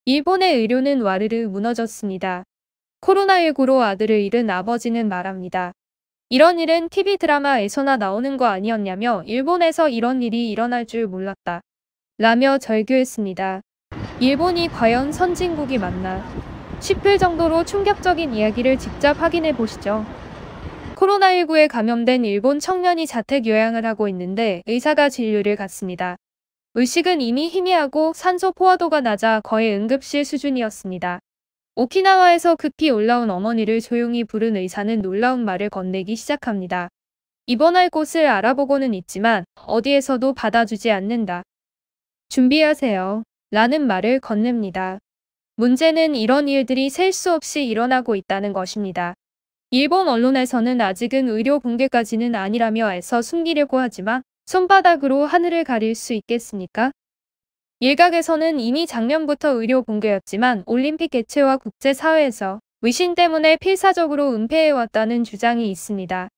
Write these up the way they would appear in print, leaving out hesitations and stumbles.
일본의 의료는 와르르 무너졌습니다. 코로나19로 아들을 잃은 아버지는 말합니다. 이런 일은 TV 드라마에서나 나오는 거 아니었냐며 일본에서 이런 일이 일어날 줄 몰랐다. 라며 절규했습니다. 일본이 과연 선진국이 맞나 싶을 정도로 충격적인 이야기를 직접 확인해 보시죠. 코로나19에 감염된 일본 청년이 자택 요양을 하고 있는데 의사가 진료를 갔습니다. 의식은 이미 희미하고 산소 포화도가 낮아 거의 응급실 수준이었습니다. 오키나와에서 급히 올라온 어머니를 조용히 부른 의사는 놀라운 말을 건네기 시작합니다. 입원할 곳을 알아보고는 있지만 어디에서도 받아주지 않는다. 준비하세요. 라는 말을 건넵니다. 문제는 이런 일들이 셀 수 없이 일어나고 있다는 것입니다. 일본 언론에서는 아직은 의료 붕괴까지는 아니라며 애써 숨기려고 하지만 손바닥으로 하늘을 가릴 수 있겠습니까? 일각에서는 이미 작년부터 의료 붕괴였지만 올림픽 개최와 국제사회에서 위신 때문에 필사적으로 은폐해왔다는 주장이 있습니다.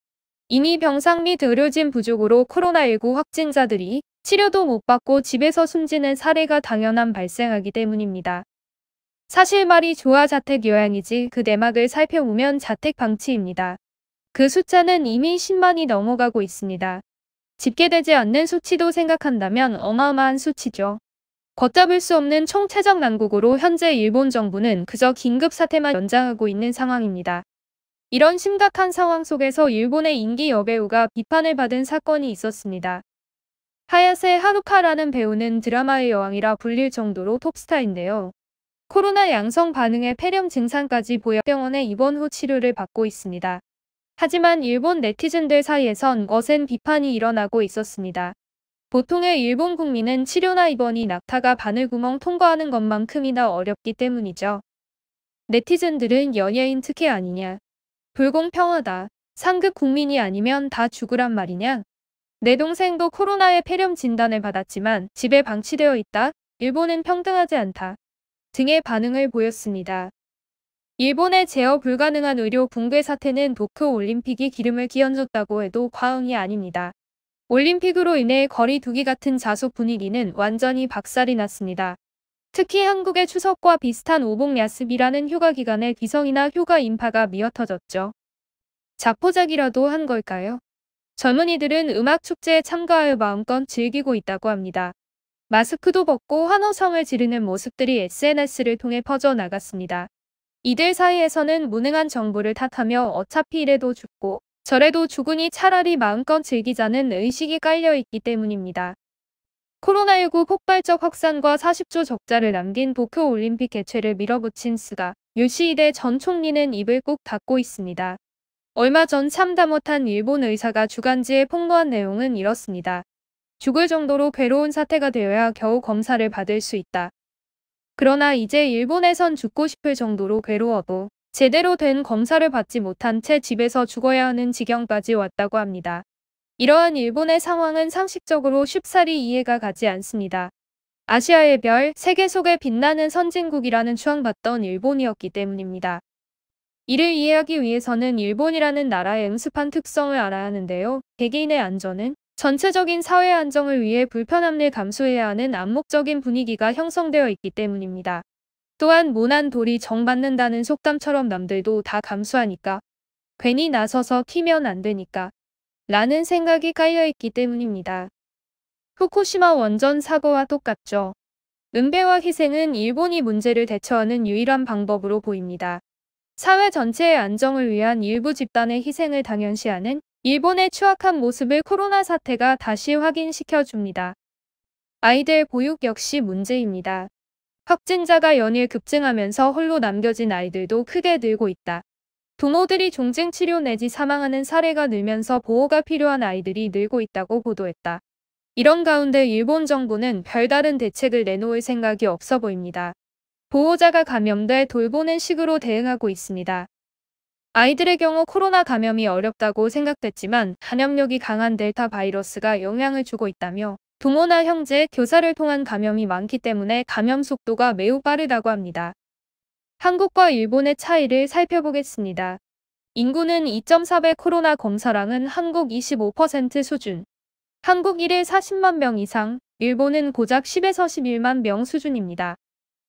이미 병상 및 의료진 부족으로 코로나19 확진자들이 치료도 못 받고 집에서 숨지는 사례가 당연한 발생하기 때문입니다. 사실 말이 좋아 자택 요양이지 그 내막을 살펴보면 자택 방치입니다. 그 숫자는 이미 10만이 넘어가고 있습니다. 집계되지 않는 수치도 생각한다면 어마어마한 수치죠. 걷잡을 수 없는 총체적 난국으로 현재 일본 정부는 그저 긴급사태만 연장하고 있는 상황입니다. 이런 심각한 상황 속에서 일본의 인기 여배우가 비판을 받은 사건이 있었습니다. 하야세 하루카라는 배우는 드라마의 여왕이라 불릴 정도로 톱스타인데요. 코로나 양성 반응에 폐렴 증상까지 보여 병원에 입원 후 치료를 받고 있습니다. 하지만 일본 네티즌들 사이에선 거센 비판이 일어나고 있었습니다. 보통의 일본 국민은 치료나 입원이 낙타가 바늘구멍 통과하는 것만큼이나 어렵기 때문이죠. 네티즌들은 연예인 특혜 아니냐. 불공평하다. 상급 국민이 아니면 다 죽으란 말이냐. 내 동생도 코로나에 폐렴 진단을 받았지만 집에 방치되어 있다. 일본은 평등하지 않다. 등의 반응을 보였습니다. 일본의 제어 불가능한 의료 붕괴 사태는 도쿄올림픽이 기름을 끼얹었다고 해도 과언이 아닙니다. 올림픽으로 인해 거리 두기 같은 자숙 분위기는 완전히 박살이 났습니다. 특히 한국의 추석과 비슷한 오복 야습이라는 휴가 기간에 기성이나 휴가 인파가 미어터졌죠. 자포자기라도 한 걸까요? 젊은이들은 음악 축제에 참가하여 마음껏 즐기고 있다고 합니다. 마스크도 벗고 환호성을 지르는 모습들이 SNS를 통해 퍼져나갔습니다. 이들 사이에서는 무능한 정부를 탓하며 어차피 이래도 죽고 저래도 죽으니 차라리 마음껏 즐기자는 의식이 깔려있기 때문입니다. 코로나19 폭발적 확산과 40조 적자를 남긴 도쿄올림픽 개최를 밀어붙인 스가 요시히데 전 총리는 입을 꾹 닫고 있습니다. 얼마 전 참다 못한 일본 의사가 주간지에 폭로한 내용은 이렇습니다. 죽을 정도로 괴로운 사태가 되어야 겨우 검사를 받을 수 있다. 그러나 이제 일본에선 죽고 싶을 정도로 괴로워도 제대로 된 검사를 받지 못한 채 집에서 죽어야 하는 지경까지 왔다고 합니다. 이러한 일본의 상황은 상식적으로 쉽사리 이해가 가지 않습니다. 아시아의 별, 세계 속에 빛나는 선진국이라는 추앙받던 일본이었기 때문입니다. 이를 이해하기 위해서는 일본이라는 나라의 응습한 특성을 알아야 하는데요. 개개인의 안전은 전체적인 사회 안정을 위해 불편함을 감수해야 하는 암묵적인 분위기가 형성되어 있기 때문입니다. 또한 모난 돌이 정받는다는 속담처럼 남들도 다 감수하니까 괜히 나서서 튀면 안 되니까 라는 생각이 깔려있기 때문입니다. 후쿠시마 원전 사고와 똑같죠. 은폐와 희생은 일본이 문제를 대처하는 유일한 방법으로 보입니다. 사회 전체의 안정을 위한 일부 집단의 희생을 당연시하는 일본의 추악한 모습을 코로나 사태가 다시 확인시켜줍니다. 아이들 보육 역시 문제입니다. 확진자가 연일 급증하면서 홀로 남겨진 아이들도 크게 늘고 있다. 부모들이 종증치료 내지 사망하는 사례가 늘면서 보호가 필요한 아이들이 늘고 있다고 보도했다. 이런 가운데 일본 정부는 별다른 대책을 내놓을 생각이 없어 보입니다. 보호자가 감염돼 돌보는 식으로 대응하고 있습니다. 아이들의 경우 코로나 감염이 어렵다고 생각됐지만 감염력이 강한 델타 바이러스가 영향을 주고 있다며 부모나 형제, 교사를 통한 감염이 많기 때문에 감염 속도가 매우 빠르다고 합니다. 한국과 일본의 차이를 살펴보겠습니다. 인구는 2.4배 코로나 검사량은 한국 25% 수준. 한국 1일 40만 명 이상, 일본은 고작 10에서 11만 명 수준입니다.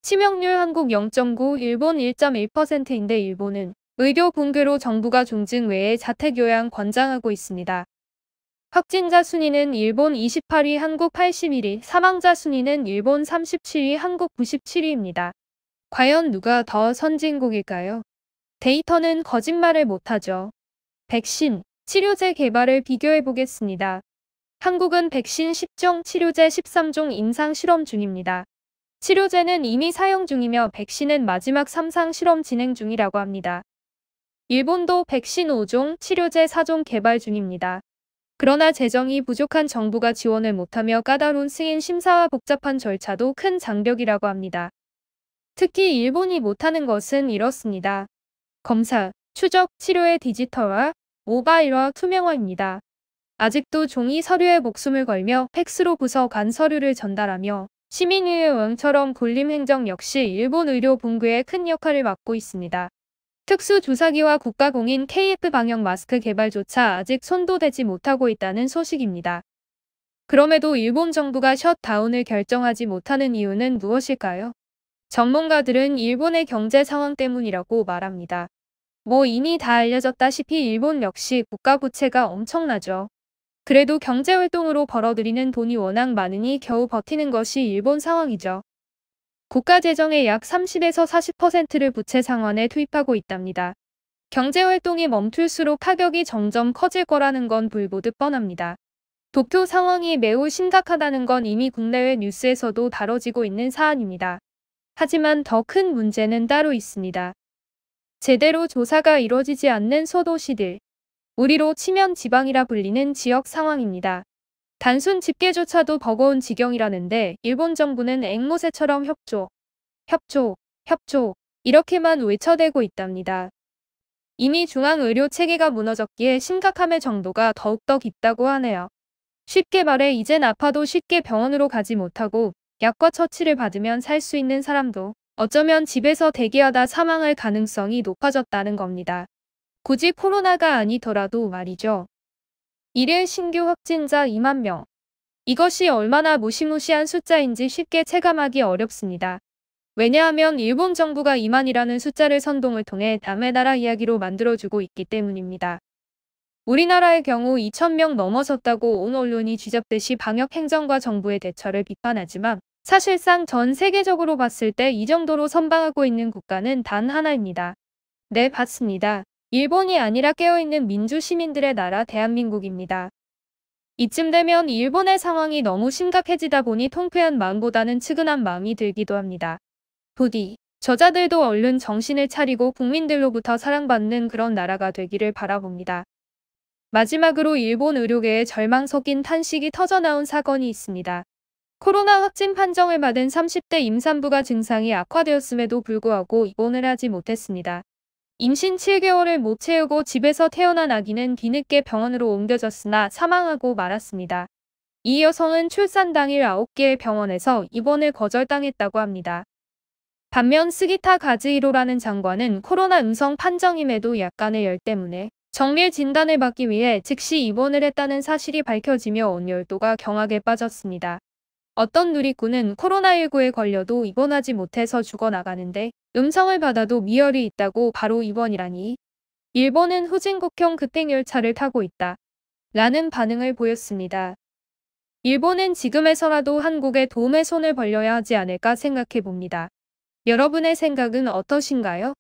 치명률 한국 0.9, 일본 1.1%인데 일본은 의료 붕괴로 정부가 중증 외에 자택요양 권장하고 있습니다. 확진자 순위는 일본 28위, 한국 81위, 사망자 순위는 일본 37위, 한국 97위입니다. 과연 누가 더 선진국일까요? 데이터는 거짓말을 못하죠. 백신, 치료제 개발을 비교해 보겠습니다. 한국은 백신 10종, 치료제 13종 임상 실험 중입니다. 치료제는 이미 사용 중이며 백신은 마지막 3상 실험 진행 중이라고 합니다. 일본도 백신 5종, 치료제 4종 개발 중입니다. 그러나 재정이 부족한 정부가 지원을 못하며 까다로운 승인 심사와 복잡한 절차도 큰 장벽이라고 합니다. 특히 일본이 못하는 것은 이렇습니다. 검사, 추적, 치료의 디지털화, 모바일화, 투명화입니다. 아직도 종이 서류에 목숨을 걸며 팩스로 부서 간 서류를 전달하며 시민의회원처럼 군림 행정 역시 일본 의료 붕괴에 큰 역할을 맡고 있습니다. 특수주사기와 국가공인 KF 방역 마스크 개발조차 아직 손도 대지 못하고 있다는 소식입니다. 그럼에도 일본 정부가 셧다운을 결정하지 못하는 이유는 무엇일까요? 전문가들은 일본의 경제 상황 때문이라고 말합니다. 이미 다 알려졌다시피 일본 역시 국가 부채가 엄청나죠. 그래도 경제활동으로 벌어들이는 돈이 워낙 많으니 겨우 버티는 것이 일본 상황이죠. 국가 재정의 약 30에서 40%를 부채 상환에 투입하고 있답니다. 경제활동이 멈출수록 타격이 점점 커질 거라는 건 불보듯 뻔합니다. 도쿄 상황이 매우 심각하다는 건 이미 국내외 뉴스에서도 다뤄지고 있는 사안입니다. 하지만 더 큰 문제는 따로 있습니다. 제대로 조사가 이루어지지 않는 소도시들, 우리로 치면 지방이라 불리는 지역 상황입니다. 단순 집계조차도 버거운 지경이라는데 일본 정부는 앵무새처럼 협조, 이렇게만 외쳐대고 있답니다. 이미 중앙의료체계가 무너졌기에 심각함의 정도가 더욱더 깊다고 하네요. 쉽게 말해 이젠 아파도 쉽게 병원으로 가지 못하고 약과 처치를 받으면 살 수 있는 사람도 어쩌면 집에서 대기하다 사망할 가능성이 높아졌다는 겁니다. 굳이 코로나가 아니더라도 말이죠. 일일 신규 확진자 2만 명. 이것이 얼마나 무시무시한 숫자인지 쉽게 체감하기 어렵습니다. 왜냐하면 일본 정부가 2만이라는 숫자를 선동을 통해 남의 나라 이야기로 만들어주고 있기 때문입니다. 우리나라의 경우 2,000명 넘어섰다고 온 언론이 쥐잡듯이 방역 행정과 정부의 대처를 비판하지만 사실상 전 세계적으로 봤을 때 이 정도로 선방하고 있는 국가는 단 하나입니다. 네, 맞습니다. 일본이 아니라 깨어있는 민주 시민들의 나라 대한민국입니다. 이쯤 되면 일본의 상황이 너무 심각해지다 보니 통쾌한 마음보다는 측은한 마음이 들기도 합니다. 부디 저자들도 얼른 정신을 차리고 국민들로부터 사랑받는 그런 나라가 되기를 바라봅니다. 마지막으로 일본 의료계에 절망 섞인 탄식이 터져나온 사건이 있습니다. 코로나 확진 판정을 받은 30대 임산부가 증상이 악화되었음에도 불구하고 입원을 하지 못했습니다. 임신 7개월을 못 채우고 집에서 태어난 아기는 뒤늦게 병원으로 옮겨졌으나 사망하고 말았습니다. 이 여성은 출산 당일 9개의 병원에서 입원을 거절당했다고 합니다. 반면 스기타 가즈히로라는 장관은 코로나 음성 판정임에도 약간의 열 때문에 정밀 진단을 받기 위해 즉시 입원을 했다는 사실이 밝혀지며 온열도가 경악에 빠졌습니다. 어떤 누리꾼은 코로나19에 걸려도 입원하지 못해서 죽어나가는데 음성을 받아도 미열이 있다고 바로 입원이라니. 일본은 후진국형 급행열차를 타고 있다. 라는 반응을 보였습니다. 일본은 지금에서라도 한국의 도움에 손을 벌려야 하지 않을까 생각해 봅니다. 여러분의 생각은 어떠신가요?